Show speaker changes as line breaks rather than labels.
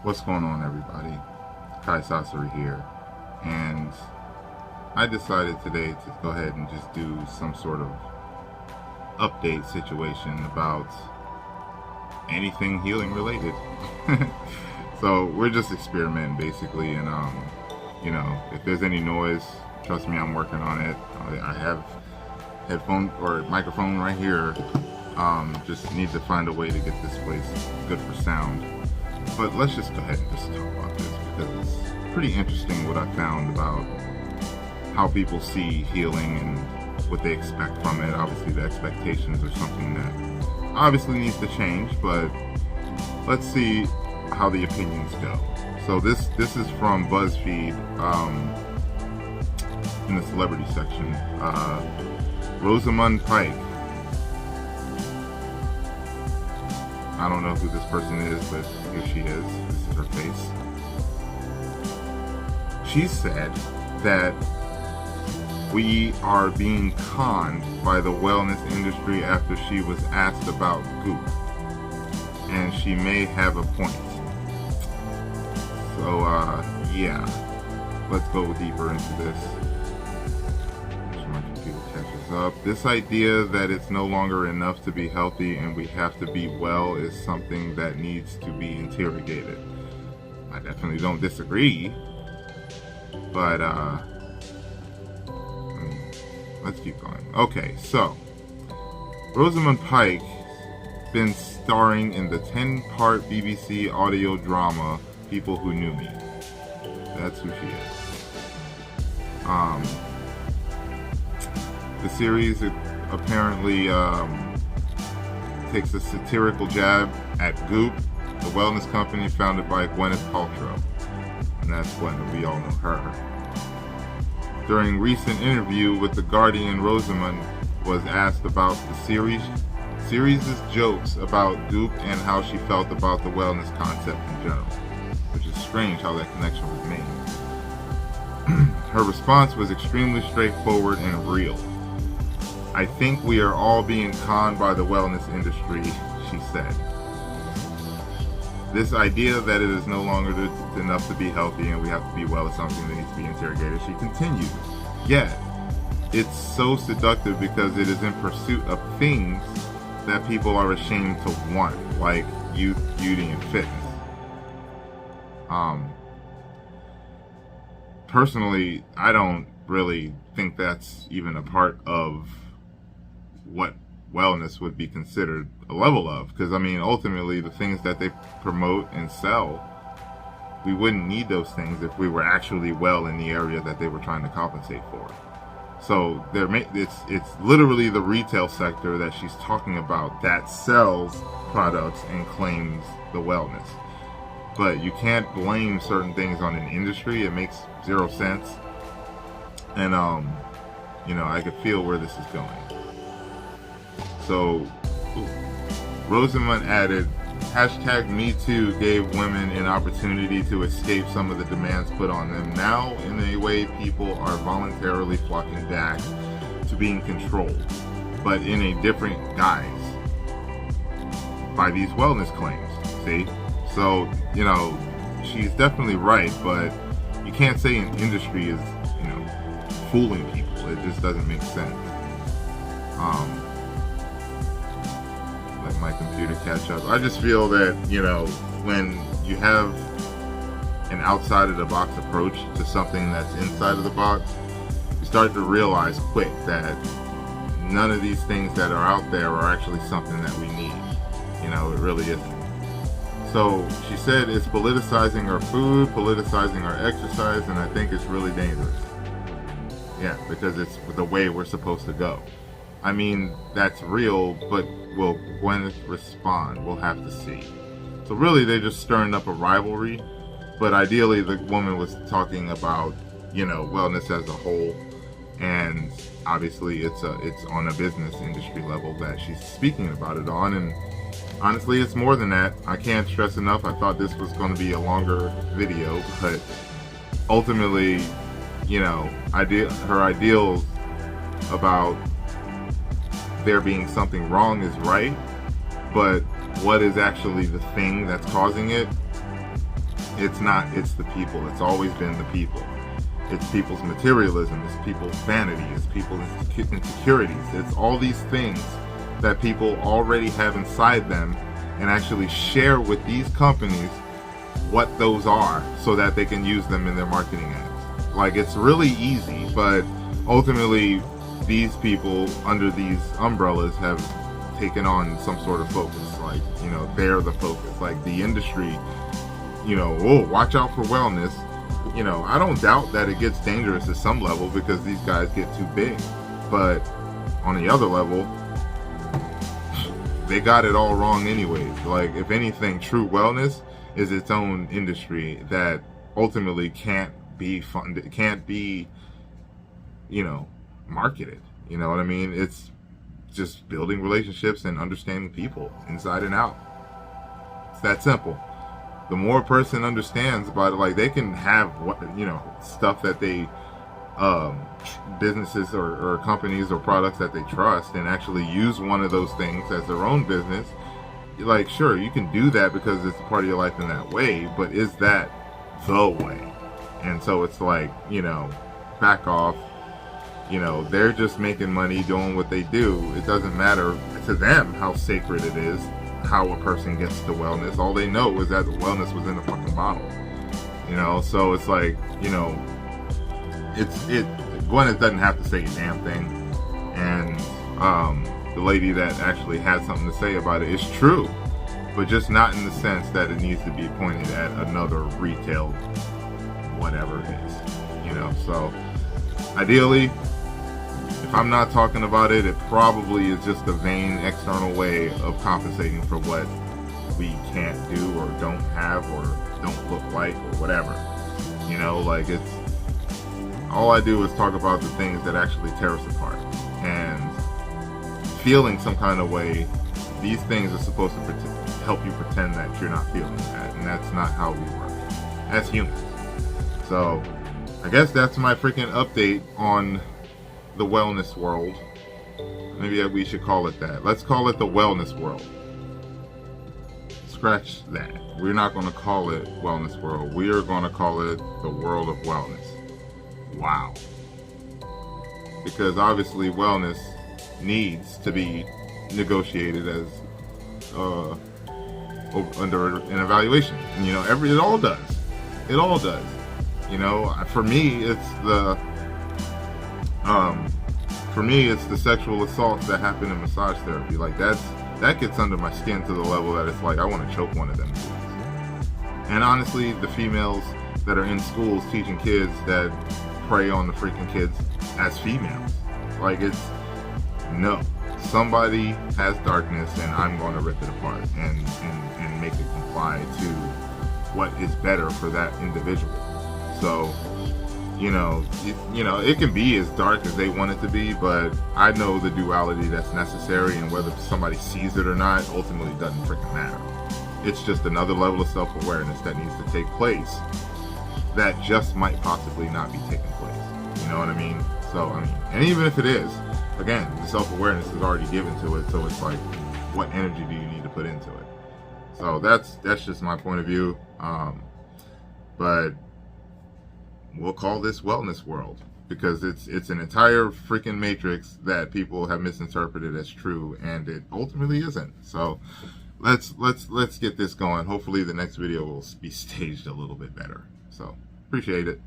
What's going on, everybody? Kai Sasori here, and I decided today to go ahead and just do some sort of update situation about anything healing related. So we're just experimenting basically, and if there's any noise, trust me, I'm working on it. I have headphone or microphone right here. Just need to find a way to get this place good for sound. But let's just go ahead and just talk about this, because it's pretty interesting what I found about how people see healing and what they expect from it. Obviously the expectations are something that obviously needs to change, but let's see how the opinions go. So this is from Buzzfeed, in the celebrity section. Rosamund Pike. I don't know who this person is, but here she is. This is her face. She said that we are being conned by the wellness industry after she was asked about Goop. And she may have a point. So, yeah. Let's go deeper into this. My computer catches up. This idea that it's no longer enough to be healthy and we have to be well is something that needs to be interrogated. I definitely don't disagree, but let's keep going. Okay, so Rosamund Pike been starring in the 10-part BBC audio drama People Who Knew Me. That's who she is. The series apparently takes a satirical jab at Goop, the wellness company founded by Gwyneth Paltrow. And that's when we all know her. During a recent interview with The Guardian, Rosamund was asked about the series' jokes about Goop and how she felt about the wellness concept in general, which is strange how that connection was made. Her response was extremely straightforward and real. I think we are all being conned by the wellness industry, she said. This idea that it is no longer enough to be healthy and we have to be well is something that needs to be interrogated. She continued, yet it's so seductive because it is in pursuit of things that people are ashamed to want, like youth, beauty, and fitness. Personally, I don't really think that's even a part of what wellness would be considered a level of, because I mean, ultimately the things that they promote and sell, we wouldn't need those things if we were actually well in the area that they were trying to compensate for. So it's literally the retail sector that she's talking about that sells products and claims the wellness. But you can't blame certain things on an industry. It makes zero sense. And I could feel where this is going. So Rosamund added, #MeToo gave women an opportunity to escape some of the demands put on them. Now, in a way, people are voluntarily flocking back to being controlled, but in a different guise by these wellness claims. See? So, she's definitely right, but you can't say an industry is, fooling people. It just doesn't make sense. Let my computer catch up. I just feel that, when you have an outside of the box approach to something that's inside of the box, you start to realize quick that none of these things that are out there are actually something that we need. It really isn't. So she said it's politicizing our food, politicizing our exercise, and I think it's really dangerous. Yeah, because it's the way we're supposed to go. I mean, that's real, but will Gwyneth respond? We'll have to see. So really, they're just stirring up a rivalry, but ideally the woman was talking about, wellness as a whole, and obviously it's on a business industry level that she's speaking about it on, and honestly, it's more than that. I can't stress enough, I thought this was going to be a longer video, but ultimately, her ideals about there being something wrong is right, but what is actually the thing that's causing it? It's not, it's the people. It's always been the people. It's people's materialism, it's people's vanity, it's people's insecurities. It's all these things that people already have inside them, and actually share with these companies what those are so that they can use them in their marketing ads. Like, it's really easy, but ultimately these people under these umbrellas have taken on some sort of focus. Like, you know, they're the focus. Like the industry, you know, oh, watch out for wellness. You know, I don't doubt that it gets dangerous at some level because these guys get too big. But on the other level, they got it all wrong anyways. Like, if anything, true wellness is its own industry that ultimately can't be funded, can't be, you know, marketed. You know what I mean? It's just building relationships and understanding people inside and out. It's that simple. The more a person understands about it, like, they can have, what, you know, stuff that they, businesses or companies or products that they trust, and actually use one of those things as their own business. Like, sure, you can do that because it's a part of your life in that way, but is that the way? And so it's like, you know, back off. You know, they're just making money doing what they do. It doesn't matter to them how sacred it is, how a person gets to wellness. All they know is that the wellness was in a fucking bottle. You know, so it's like, you know, Gwyneth doesn't have to say a damn thing. And the lady that actually had something to say about it is true, but just not in the sense that it needs to be pointed at another retail whatever it is. You know, so ideally, if I'm not talking about it, it probably is just a vain external way of compensating for what we can't do or don't have or don't look like or whatever. You know, like, it's, all I do is talk about the things that actually tear us apart. And feeling some kind of way, these things are supposed to help you pretend that you're not feeling that, and that's not how we work as humans. So I guess that's my freaking update on the wellness world. Maybe we should call it that. Let's call it the wellness world. Scratch that. We're not going to call it wellness world. We are going to call it the world of wellness. Wow. Because obviously wellness needs to be negotiated as under an evaluation. You know, it all does. It all does. You know, for me, it's the sexual assaults that happen in massage therapy. Like, that gets under my skin to the level that it's like I want to choke one of them dudes. And honestly, the females that are in schools teaching kids that prey on the freaking kids as females, like, it's, no, somebody has darkness and I'm going to rip it apart and make it comply to what is better for that individual. So, you know, it can be as dark as they want it to be, but I know the duality that's necessary, and whether somebody sees it or not ultimately doesn't freaking matter. It's just another level of self-awareness that needs to take place that just might possibly not be taking place. You know what I mean? So, I mean, and even if it is, again, the self-awareness is already given to it, so it's like, what energy do you need to put into it? So that's just my point of view. But we'll call this wellness world because it's an entire freaking matrix that people have misinterpreted as true, and it ultimately isn't. So let's get this going. Hopefully the next video will be staged a little bit better. So appreciate it.